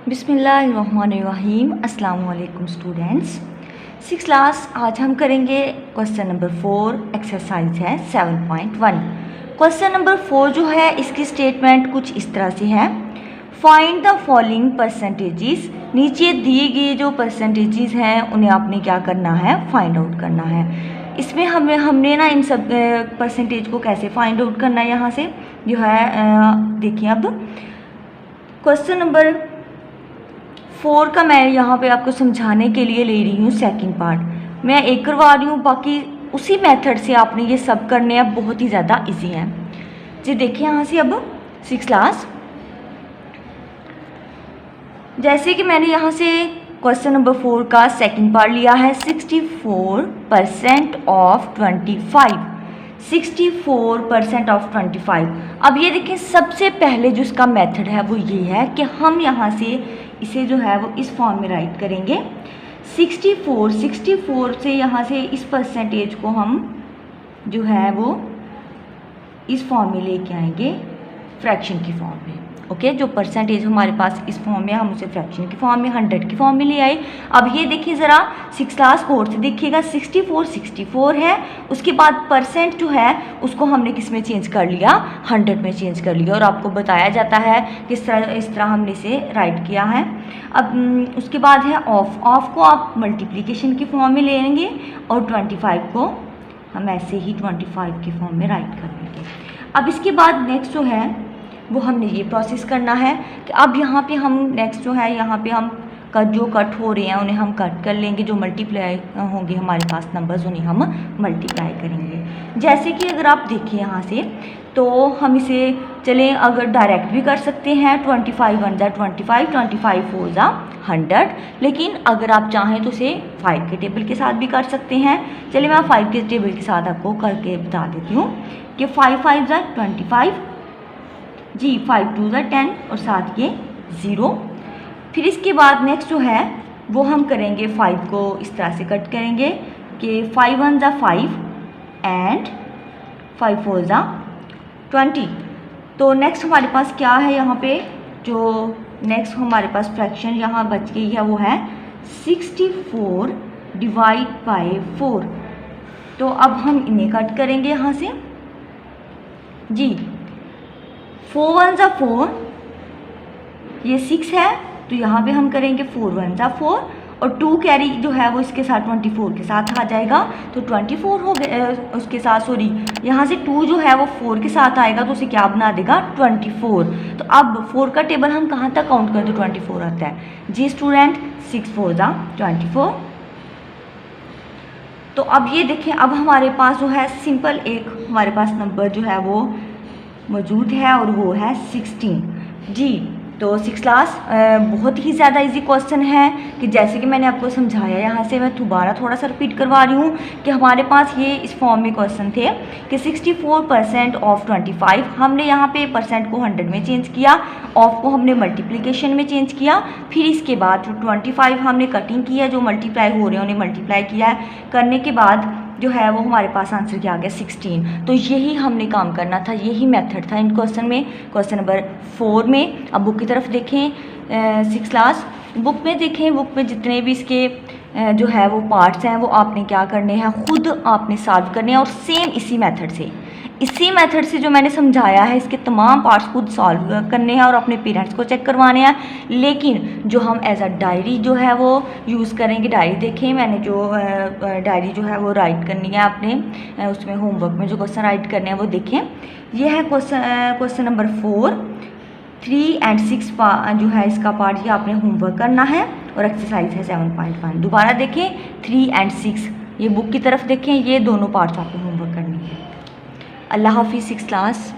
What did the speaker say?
बिस्मिल्लाहिर्रहमानिर्रहीम। अस्सलाम वालेकुम स्टूडेंट्स। 6 क्लास आज हम करेंगे क्वेश्चन नंबर 4। एक्सरसाइज है 7.1। क्वेश्चन नंबर 4 जो है इसकी स्टेटमेंट कुछ इस तरह से है। Find the following percentages. नीचे दिए गए जो परसेंटेजेस हैं उन्हें आपने क्या करना है, फाइंड आउट करना है। इसमें हमने ना इन सब परसेंटेज को कैसे फाइंड आउट करना है, यहाँ से जो है देखिए। अब क्वेश्चन नंबर 4 का मैं यहाँ पे आपको समझाने के लिए ले रही हूँ सेकंड पार्ट। मैं एक करवा रही हूँ, बाकी उसी मेथड से आपने ये सब करने हैं, बहुत ही ज़्यादा इजी है जी। देखिए यहाँ से अब 6 क्लास, जैसे कि मैंने यहाँ से क्वेश्चन नंबर 4 का सेकंड पार्ट लिया है 64% ऑफ 25। 64% ऑफ 25। अब ये देखिए, सबसे पहले जो इसका मेथड है वो ये है कि हम यहाँ से इसे जो है वो इस फॉर्म में राइट करेंगे। 64 से यहाँ से इस परसेंटेज को हम जो है वो इस फॉर्म में लेके आएंगे, फ्रैक्शन की फॉर्म में। ओके, जो परसेंटेज हमारे पास इस फॉर्म में, हम उसे फ्रैक्शन की फॉर्म में, 100 की फॉर्म में ले आए। अब ये देखिए ज़रा 6 क्लास कोड से देखिएगा, 64 है, उसके बाद परसेंट जो है उसको हमने किस में चेंज कर लिया, 100 में चेंज कर लिया। और आपको बताया जाता है किस तरह, इस तरह हमने इसे राइट किया है। अब उसके बाद है ऑफ को आप मल्टीप्लिकेशन की फॉर्म में ले लेंगे और 25 को हम ऐसे ही 25 की फॉर्म में राइट कर लेंगे। अब इसके बाद नेक्स्ट जो है वो हमने ये प्रोसेस करना है कि अब यहाँ पे हम नेक्स्ट जो है, यहाँ पे हम जो कट हो रहे हैं उन्हें हम कट कर लेंगे। जो मल्टीप्लाई होंगे हमारे पास नंबर्स, उन्हें हम मल्टीप्लाई करेंगे। जैसे कि अगर आप देखिए यहाँ से, तो हम इसे चलें अगर डायरेक्ट भी कर सकते हैं, 25 1 जा 25, 25 4 जा 100। लेकिन अगर आप चाहें तो इसे 5 के टेबल के साथ भी कर सकते हैं। चलिए मैं 5 के टेबल के साथ आपको करके बता देती हूँ कि 5 5 जा 25 जी, 5 2 जा 10 और साथ ये 0। फिर इसके बाद नेक्स्ट जो है वो हम करेंगे, 5 को इस तरह से कट करेंगे कि 5 1 जा 5 एंड 5 4 जा 20। तो नेक्स्ट हमारे पास क्या है, यहाँ पे जो नेक्स्ट हमारे पास फ्रैक्शन यहाँ बच गई है वो है 64 डिवाइड बाय 4। तो अब हम इन्हें कट करेंगे यहाँ से जी। 4 1 जा 4, ये 6 है तो यहाँ पे हम करेंगे 4 1 जा 4 और 2 कैरी जो है वो इसके साथ 24 के साथ आ जाएगा। तो 24 हो गए उसके साथ, सॉरी यहाँ से 2 जो है वो 4 के साथ आएगा तो उसे क्या बना देगा, 24। तो अब 4 का टेबल हम कहाँ तक काउंट करें तो 24 आता है जी स्टूडेंट। 6 4 जा 24। तो अब ये देखें, अब हमारे पास जो है सिंपल एक हमारे पास नंबर जो है वो मौजूद है और वो है 16 जी। तो 6 क्लास बहुत ही ज़्यादा इजी क्वेश्चन है कि जैसे कि मैंने आपको समझाया, यहाँ से मैं दोबारा थोड़ा सा रिपीट करवा रही हूँ कि हमारे पास ये इस फॉर्म में क्वेश्चन थे कि 64% ऑफ 25। हमने यहाँ पे परसेंट को 100 में चेंज किया, ऑफ को हमने मल्टीप्लिकेशन में चेंज किया। फिर इसके बाद जो 25 हमने कटिंग की है, जो मल्टीप्लाई हो रहे हैं उन्हें मल्टीप्लाई किया है। करने के बाद जो है वो हमारे पास आंसर क्या आ गया, 16। तो यही हमने काम करना था, यही मेथड था इन क्वेश्चन में, क्वेश्चन नंबर 4 में। अब बुक की तरफ देखें 6 क्लास, बुक में देखें, बुक में जितने भी इसके जो है वो पार्ट्स हैं वो आपने क्या करने हैं, खुद आपने सॉल्व करने हैं। और सेम इसी मेथड से जो मैंने समझाया है, इसके तमाम पार्ट्स खुद सॉल्व करने हैं और अपने पेरेंट्स को चेक करवाने हैं। लेकिन जो हम एज अ डायरी जो है वो यूज़ करेंगे, डायरी देखें, मैंने जो डायरी जो है वो राइट करनी है आपने, उसमें होमवर्क में जो क्वेश्चन राइट करने हैं वो देखें। ये है क्वेश्चन नंबर 4, 3 एंड 6 जो है इसका पार्ट ये आपने होमवर्क करना है। और एक्सरसाइज है 7.1। दोबारा देखें 3 एंड 6, ये बुक की तरफ देखें, ये दोनों पार्ट्स आपको होमवर्क करनी है। अल्लाह हाफिज़ 6 क्लास।